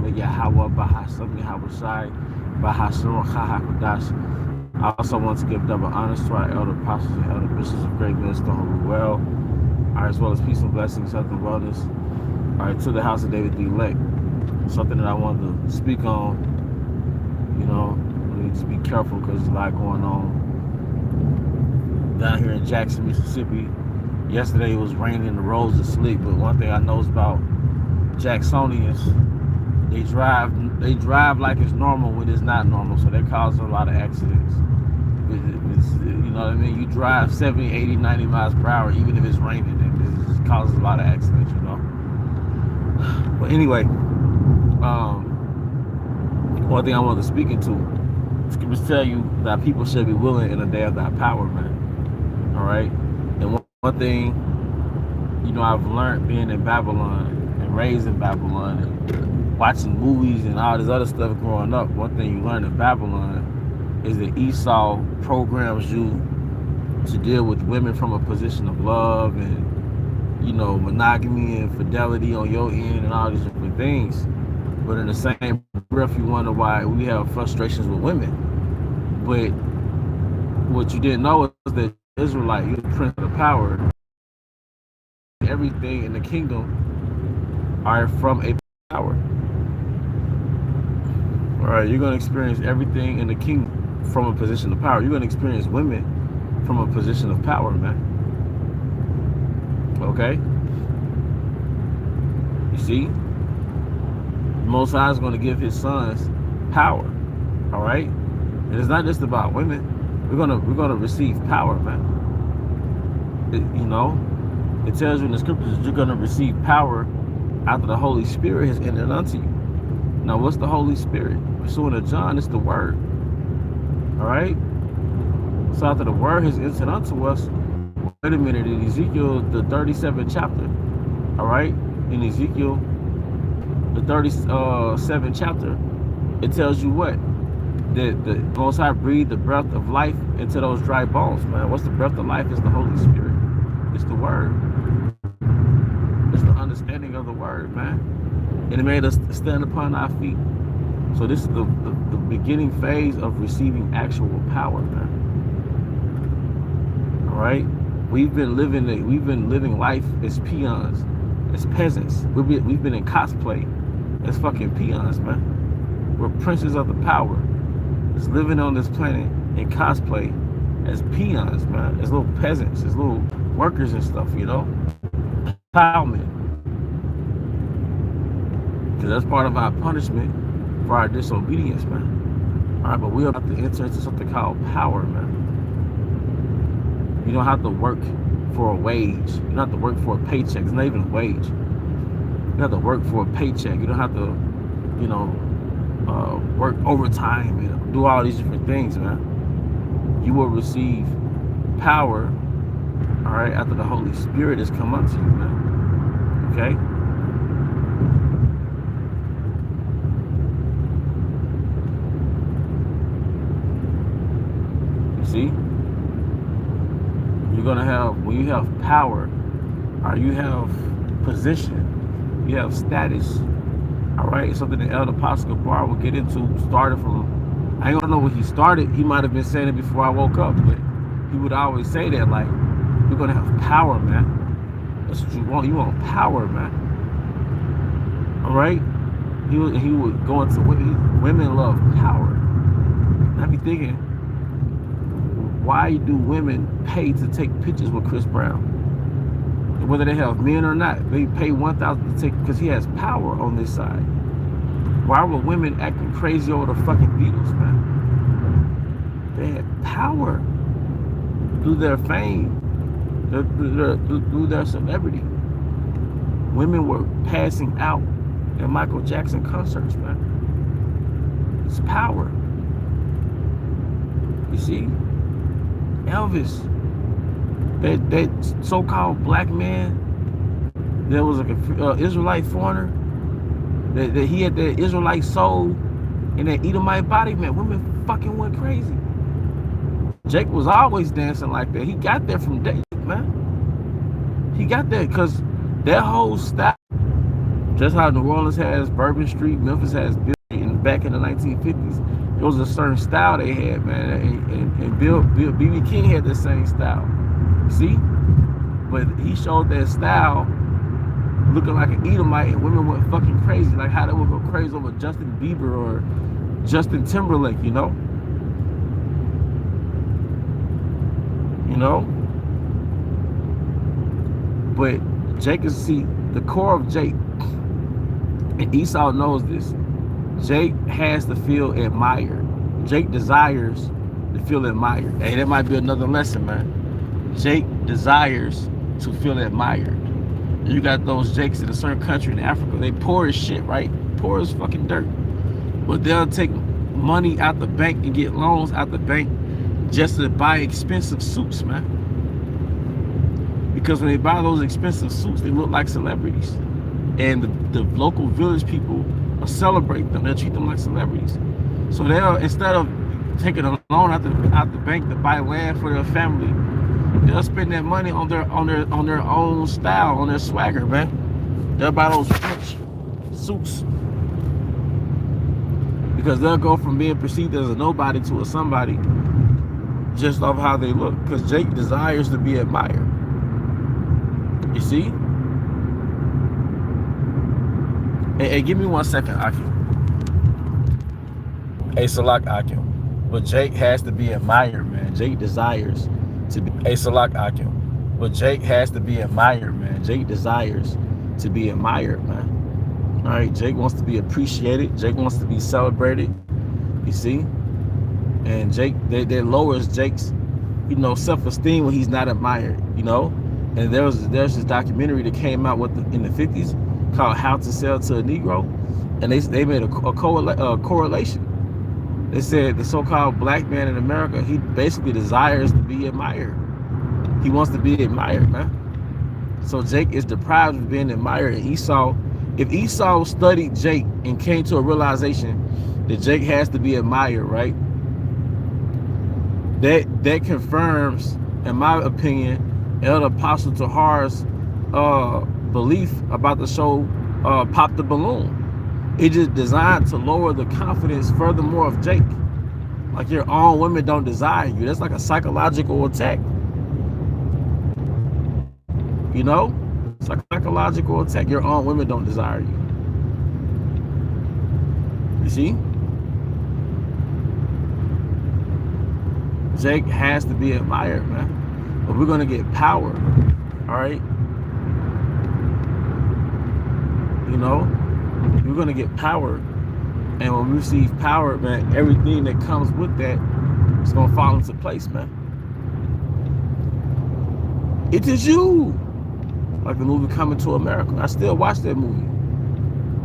of Yahweh, Bahasam Yahweh Shai, Bahasam Hahakodash. I also want to give double honors to our elder apostles and elder bishops of Great Millstone who well, all right, as well as peace and blessings, health and wellness, all right, to the house of David the elect. Something that I wanted to speak on, you know, we need to be careful because there's a lot going on down here in Jackson, Mississippi. Yesterday it was raining, the roads are slick, but one thing I know is about Jacksonians, they drive like it's normal when it's not normal, so that causes a lot of accidents. You know what I mean? You drive 70, 80, 90 miles per hour, even if it's raining, and it causes a lot of accidents, you know? But anyway, one thing I wanted to speak into, Scriptures tell you that people should be willing in the day of thy power, man. All right? And one thing, you know, I've learned being in Babylon and raised in Babylon and watching movies and all this other stuff growing up, one thing you learn in Babylon is that Esau programs you to deal with women from a position of love and, you know, monogamy and fidelity on your end and all these different things. But in the same breath, you wonder why we have frustrations with women. But what you didn't know is that Israelite, you're the prince of the power. Everything in the kingdom are from a power. All right, you're going to experience everything in the kingdom from a position of power. You're going to experience women from a position of power, man. Okay? You see? The Most High is going to give his sons power. All right? And it's not just about women. We're gonna receive power, man. You know, it tells you in the scriptures that you're going to receive power after the Holy Spirit has entered unto you. Now, what's the Holy Spirit? Pursuing to John, it's the Word. All right? So after the Word has entered unto us, wait a minute, in Ezekiel, the 37th chapter, all right? In Ezekiel, the 37th chapter, it tells you what? That the Most High breathed the breath of life into those dry bones, man. What's the breath of life? It's the Holy Spirit. It's the Word. It's the understanding of the Word, man. And it made us stand upon our feet. So this is the beginning phase of receiving actual power, man. All right? We've been living life as peons, as peasants. We've been in cosplay as fucking peons, man. We're princes of the power. Just living on this planet in cosplay as peons, man. As little peasants, as little workers and stuff, you know? Plowmen. Because that's part of our punishment for our disobedience, man. All right, but we're about to enter into something called power, man. You don't have to work for a wage. You don't have to work for a paycheck. It's not even a wage. You have to work for a paycheck. You don't have to, you know, work overtime and do all these different things, man. You will receive power, all right, after the Holy Spirit has come unto you, man. Okay? You see? You're going to have, when you have power, or you have position, you have status, all right? Something that Elder Apostle Gabar will get into, started from, I ain't gonna know what he started. He might have been saying it before I woke up, but he would always say that, like, you're gonna have power, man. That's what you want. You want power, man. All right? He would go into women love power. And I be thinking, why do women pay to take pictures with Chris Brown? Whether they have men or not, they pay $1,000 to take, because he has power on this side. Why were women acting crazy over the fucking Beatles, man? They had power through their fame, through their celebrity. Women were passing out at Michael Jackson concerts, man. It's power. You see? Elvis, that so-called black man, there was like an Israelite foreigner, that he had that Israelite soul and that Edomite body, man. Women fucking went crazy. Jake was always dancing like that. He got that from David, man. He got that because that whole style Just how New Orleans has Bourbon Street, Memphis has Bill Street, back in the 1950s, it was a certain style they had, man. And B.B. King had the same style. See? But he showed that style looking like an Edomite, and women went fucking crazy. Like how they would go crazy over Justin Bieber or Justin Timberlake, you know? You know? But Jake is, see, the core of Jake, and Esau knows this, Jake has to feel admired. Jake desires to feel admired. Hey, that might be another lesson, man. Jake desires to feel admired. You got those Jakes in a certain country in Africa, they poor as shit, right? Poor as fucking dirt. But they'll take money out the bank and get loans out the bank just to buy expensive suits, man. Because when they buy those expensive suits, they look like celebrities. And the local village people will celebrate them. They'll treat them like celebrities. So they'll, instead of taking a loan out the bank to buy land for their family, they'll spend that money on their own style, on their swagger, man. They'll buy those French suits. Because they'll go from being perceived as a nobody to a somebody just off how they look. Because Jake desires to be admired. You see? Hey, give me 1 second, Akim. Hey, Salak Akim. But Jake has to be admired, man. Jake desires to be. Hey, Salak Akim. But Jake has to be admired, man. Jake desires to be admired, man. All right, Jake wants to be appreciated. Jake wants to be celebrated. You see? And Jake, that lowers Jake's, you know, self-esteem when he's not admired, you know? And there's this documentary that came out in the 50s called How to Sell to a Negro. And they made a correlation. They said the so-called black man in America, he basically desires to be admired. He wants to be admired, man. So Jake is deprived of being admired. And if Esau studied Jake and came to a realization that Jake has to be admired, right? That confirms, in my opinion, Elder Apostle Tahar's belief about the show Pop the Balloon. It just designed to lower the confidence furthermore of Jake. Like your own women don't desire you. That's like a psychological attack. You know? It's like a psychological attack. Your own women don't desire you. You see? Jake has to be admired, man. But we're gonna get power. All right? You know? We're gonna get power. And when we receive power, man, everything that comes with that is gonna fall into place, man. It is you. Like the movie Coming to America. I still watch that movie.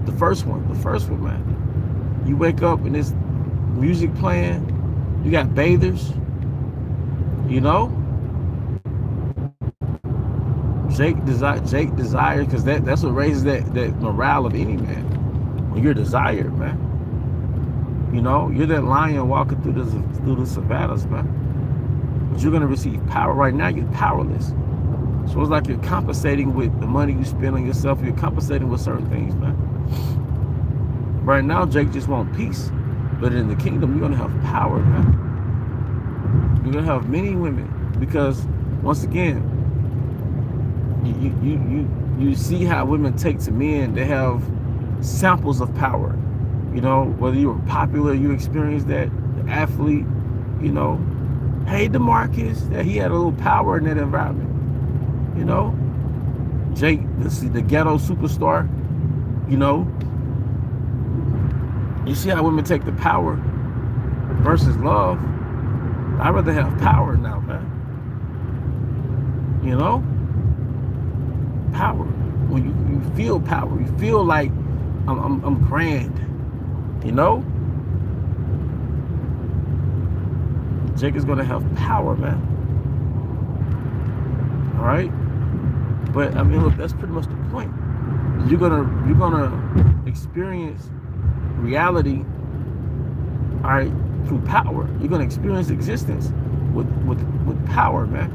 The first one, man. You wake up and there's music playing. You got bathers. You know? Jake desires, because that's what raises that morale of any man. When you're desired, man. You know, you're that lion walking through the savannas, man. But you're gonna receive power. Right now, you're powerless. So it's like you're compensating with the money you spend on yourself. You're compensating with certain things, man. Right now, Jake just wants peace. But in the kingdom, you're gonna have power, man. You're gonna have many women, because once again, you see how women take to men. They have samples of power. You know, whether you were popular, you experienced that. The athlete, you know, hey, DeMarcus, that he had a little power in that environment. You know, Jake, the ghetto superstar. You know, you see how women take the power versus love. I'd rather have power now, man. You know, power. When you feel power, you feel like I'm grand. You know, Jake is gonna have power, man. All right, but I mean, look, that's pretty much the point. You're gonna experience reality, all right, through power. You're gonna experience existence with power, man.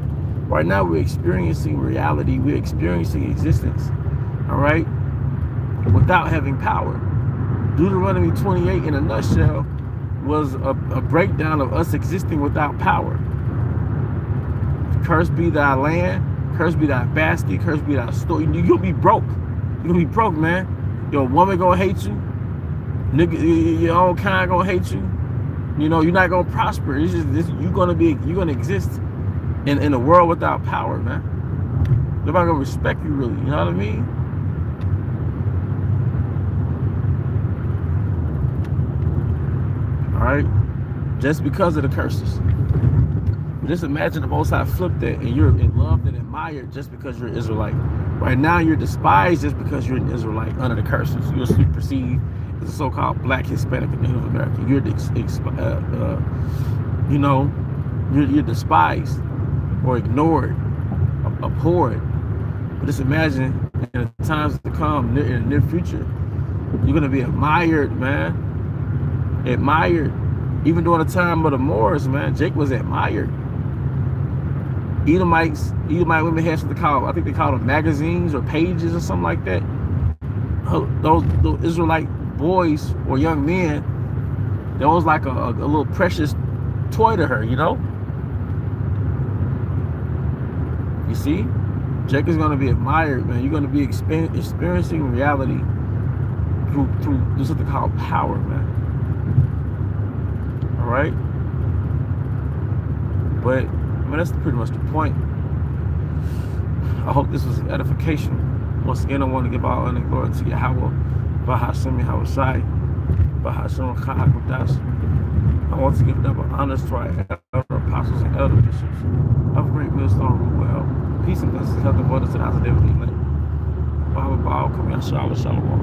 Right now, we're experiencing reality. We're experiencing existence. All right, without having power. Deuteronomy 28 in a nutshell was a breakdown of us existing without power. Cursed be thy land, cursed be thy basket, cursed be thy store. You'll be broke. You're gonna be broke, man. Your woman gonna hate you. Nigga, your own kind gonna hate you. You know, you're not gonna prosper. It's just this, you're gonna exist in a world without power, man. Nobody gonna respect you, really. You know what I mean? All right, just because of the curses. Just imagine the Most High flipped that, and you're loved and admired just because you're an Israelite. Right now, you're despised just because you're an Israelite under the curses. You're superseded as a so-called Black, Hispanic, and Native American. You're you know, you're despised or ignored, abhorred. But just imagine in the times to come, in the near future, you're gonna be admired, man. Admired. Even during the time of the Moors, man, Jake was admired. Edomite women had something called, I think they called them magazines or pages or something like that. Those Israelite boys or young men, that was like a little precious toy to her, you know? You see? Jake is going to be admired, man. You're going to be experiencing reality through something called power, man. All right? But I mean, that's pretty much the point. I hope this was edification. Once again, I want to give all honor and glory to Yahweh, Bahashem Yahushai, Bahashem Chahakudas. I want to give double honors to our elder apostles and elder bishops of Great Millstone Root Well. Peace and blessings, health and wonders to the house of David. Baba Baal, Kamiyah Shalom.